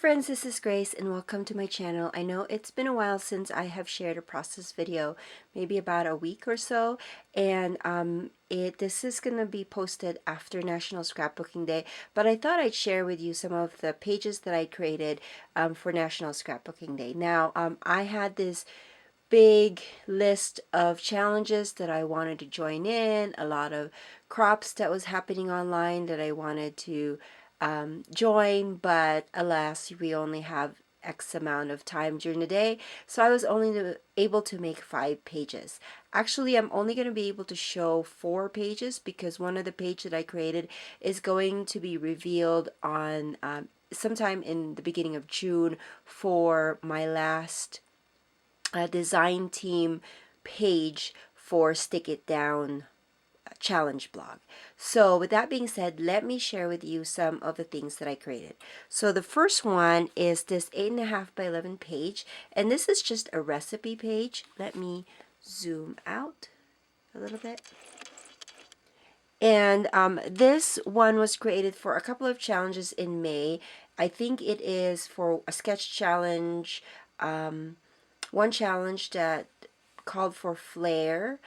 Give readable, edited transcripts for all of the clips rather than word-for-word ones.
friends, this is Grace and welcome to my channel. I know it's been a while since I have shared a process video, maybe about a week or so, and this is going to be posted after National Scrapbooking Day, but I thought I'd share with you some of the pages that I created for National Scrapbooking Day. Now, I had this big list of challenges that I wanted to join in, a lot of crops that was happening online that I wanted to join, but alas, we only have X amount of time during the day, so I was only able to make 5 pages. Actually, I'm only going to be able to show 4 pages because one of the pages that I created is going to be revealed on sometime in the beginning of June for my last design team page for Stick It Down challenge blog. So with that being said, let me share with you some of the things that I created. So the first one is this 8.5 by 11 page, and this is just a recipe page. Let me zoom out a little bit. And this one was created for a couple of challenges in May. I think it is for a sketch challenge, one challenge that called for flair,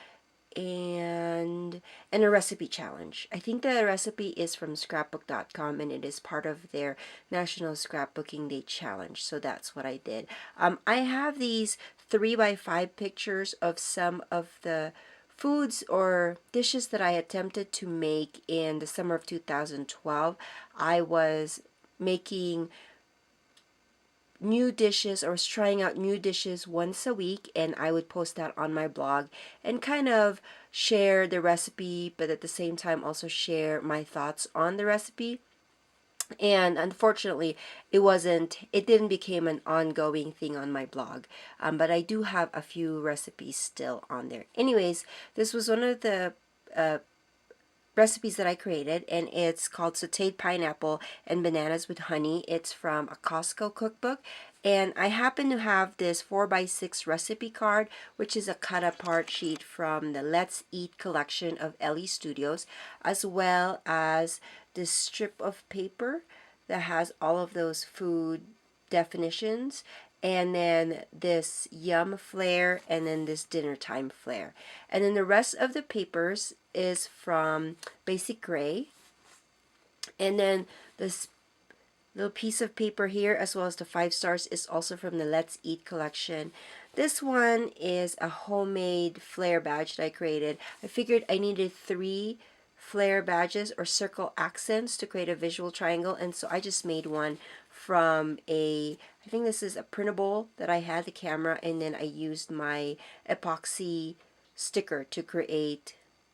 and a recipe challenge. I think the recipe is from scrapbook.com and it is part of their National Scrapbooking Day challenge. So that's what I did. I have these 3x5 pictures of some of the foods or dishes that I attempted to make in the summer of 2012. I was making new dishes or was trying out new dishes once a week, and I would post that on my blog and kind of share the recipe, but at the same time also share my thoughts on the recipe. And unfortunately, it didn't become an ongoing thing on my blog, but I do have a few recipes still on there. Anyways, this was one of the recipes that I created, and it's called sauteed pineapple and bananas with honey. It's from a Costco cookbook, and I happen to have this 4x6 recipe card, which is a cut apart sheet from the Let's Eat collection of Ellie Studios, as well as this strip of paper that has all of those food definitions, and then this yum flair, and then this dinner time flair. And then the rest of the papers is from Basic Gray. And then this little piece of paper here, as well as the 5 stars, is also from the Let's Eat collection. This one is a homemade flare badge that I created. I figured I needed 3 flare badges or circle accents to create a visual triangle, and so I just made one from I think this is a printable that I had the camera, and then I used my epoxy sticker to create,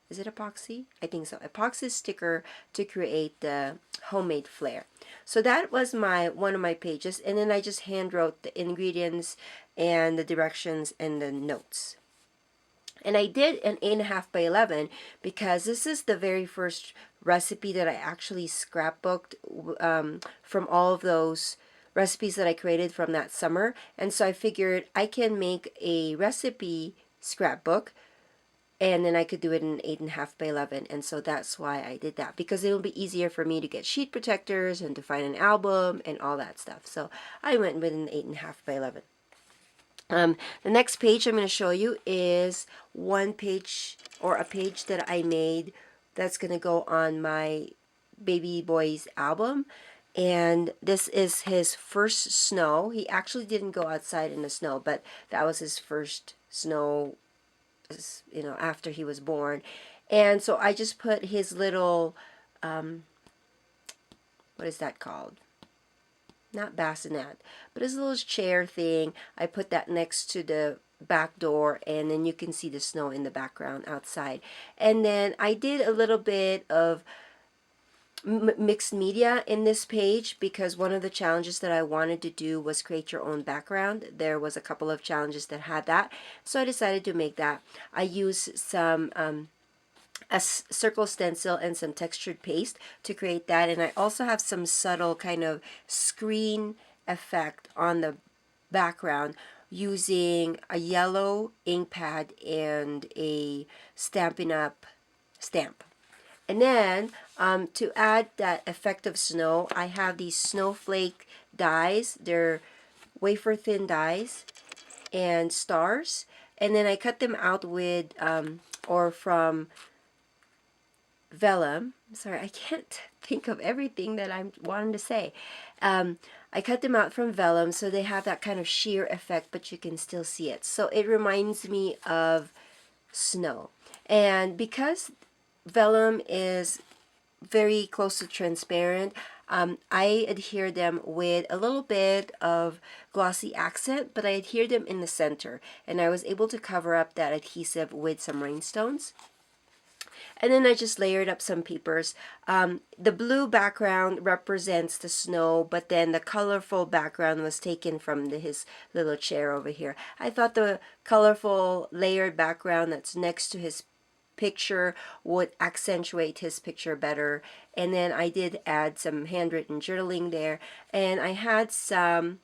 is it epoxy? I think so. Epoxy sticker to create the homemade flare. So that was one of my pages, and then I just hand wrote the ingredients and the directions and the notes. And I did an 8.5 by 11 because this is the very first recipe that I actually scrapbooked from all of those recipes that I created from that summer. And so I figured I can make a recipe scrapbook, and then I could do it in 8.5 by 11. And so that's why I did that, because it'll be easier for me to get sheet protectors and to find an album and all that stuff. So I went with an 8.5 by 11. The next page I'm going to show you is one page, or a page that I made that's going to go on my baby boy's album. And this is his first snow. He actually didn't go outside in the snow, but that was his first snow, you know, after he was born. And so I just put his little, what is that called? Not bassinet, but his little chair thing. I put that next to the back door, and then you can see the snow in the background outside. And then I did a little bit of mixed media in this page, because one of the challenges that I wanted to do was create your own background. There was a couple of challenges that had that, so I decided to make that. I used some a circle stencil and some textured paste to create that, and I also have some subtle kind of screen effect on the background using a yellow ink pad and a Stampin' Up! Stamp. And then to add that effect of snow, I have these snowflake dies. They're wafer thin dies and stars. And then I cut them out with, or from vellum. Sorry, I can't think of everything that I'm wanting to say. I cut them out from vellum so they have that kind of sheer effect, but you can still see it. So it reminds me of snow. And because vellum is very close to transparent, I adhere them with a little bit of glossy accent, but I adhere them in the center. And I was able to cover up that adhesive with some rhinestones. And then I just layered up some papers. The blue background represents the snow, but then the colorful background was taken from his little chair over here. I thought the colorful layered background that's next to his picture would accentuate his picture better. And then I did add some handwritten journaling there. And I had some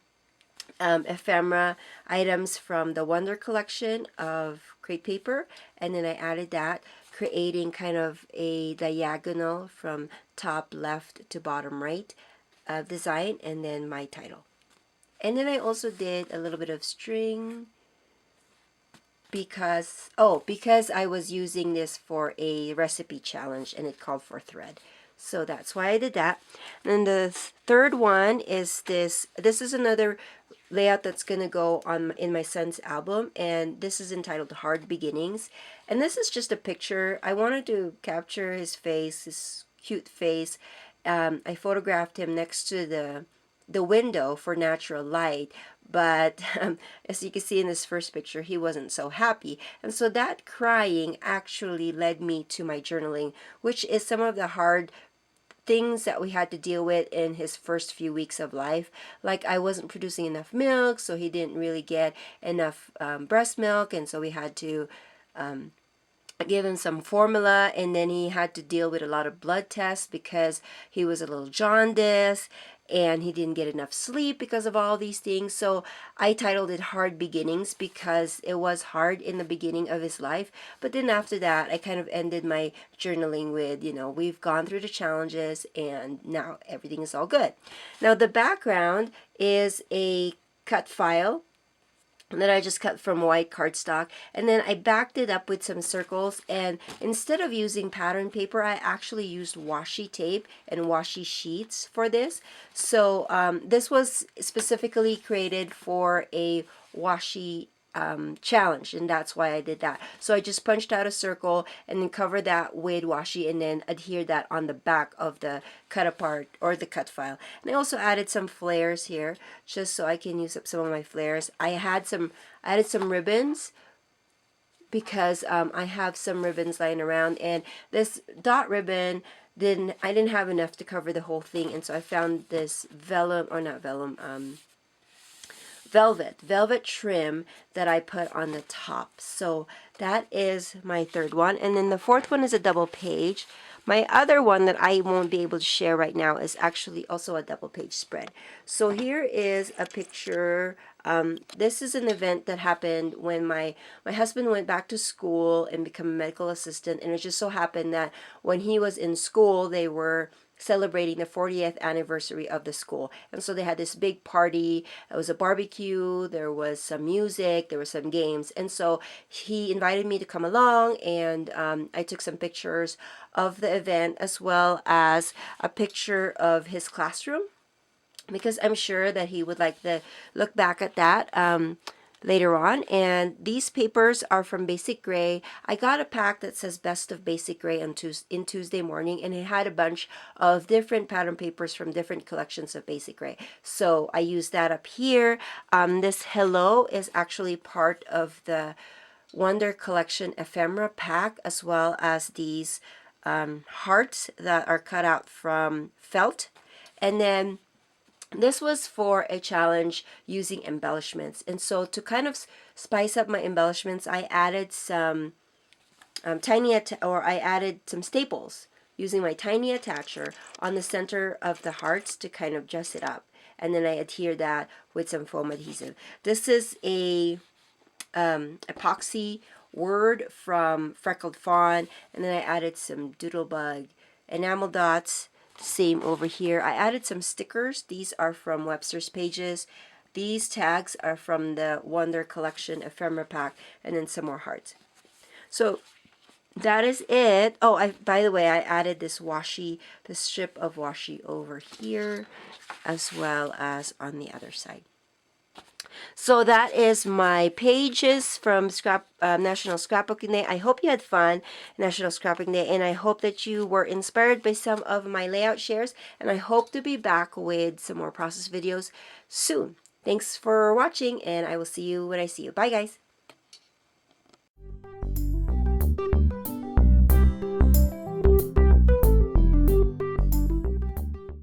ephemera items from the Wonder collection of crepe paper, and then I added that, creating kind of a diagonal from top left to bottom right design, and then my title. And then I also did a little bit of string because I was using this for a recipe challenge and it called for thread. So that's why I did that. And then the third one is this. This is another layout that's going to go on in my son's album, and this is entitled Hard Beginnings. And this is just a picture. I wanted to capture his face, his cute face. I photographed him next to the window for natural light, but as you can see in this first picture, he wasn't so happy. And so that crying actually led me to my journaling, which is some of the hard things that we had to deal with in his first few weeks of life. Like, I wasn't producing enough milk, so he didn't really get enough breast milk, and so we had to give him some formula, and then he had to deal with a lot of blood tests because he was a little jaundiced and he didn't get enough sleep because of all these things. So I titled it Hard Beginnings because it was hard in the beginning of his life. But then after that, I kind of ended my journaling with, we've gone through the challenges and now everything is all good. Now the background is a cut file that I just cut from white cardstock, and then I backed it up with some circles, and instead of using pattern paper, I actually used washi tape and washi sheets for this. So this was specifically created for a washi challenge, and that's why I did that. So I just punched out a circle and then covered that with washi and then adhered that on the back of the cut apart or the cut file. And I also added some flares here just so I can use up some of my flares. I added some ribbons because I have some ribbons lying around, and this dot ribbon I didn't have enough to cover the whole thing, and so I found this vellum, or not vellum, velvet trim that I put on the top. So that is my third one. And then the fourth one is a double page. My other one that I won't be able to share right now is actually also a double page spread. So here is a picture. This is an event that happened when my husband went back to school and became a medical assistant, and it just so happened that when he was in school, they were celebrating the 40th anniversary of the school. And so they had this big party. It was a barbecue, there was some music, there were some games. And so he invited me to come along, and I took some pictures of the event as well as a picture of his classroom, because I'm sure that he would like to look back at that later on. And these papers are from Basic Gray. I got a pack that says Best of Basic Gray on Tuesday morning, and it had a bunch of different pattern papers from different collections of Basic Gray. So I used that up here. This hello is actually part of the Wonder Collection ephemera pack, as well as these hearts that are cut out from felt. And then this was for a challenge using embellishments. And so to kind of spice up my embellishments, I added some I added some staples using my tiny attacher on the center of the hearts to kind of dress it up. And then I adhere that with some foam adhesive. This is a epoxy word from Freckled Fawn, and then I added some doodlebug enamel dots Same over here. I added some stickers. These are from Webster's Pages. These tags are from the Wonder Collection Ephemera Pack, and then some more hearts. So that is it. Oh, by the way, I added this strip of washi over here, as well as on the other side. So that is my pages from National Scrapbooking Day. I hope you had fun, National Scrapbooking Day, and I hope that you were inspired by some of my layout shares, and I hope to be back with some more process videos soon. Thanks for watching, and I will see you when I see you. Bye, guys.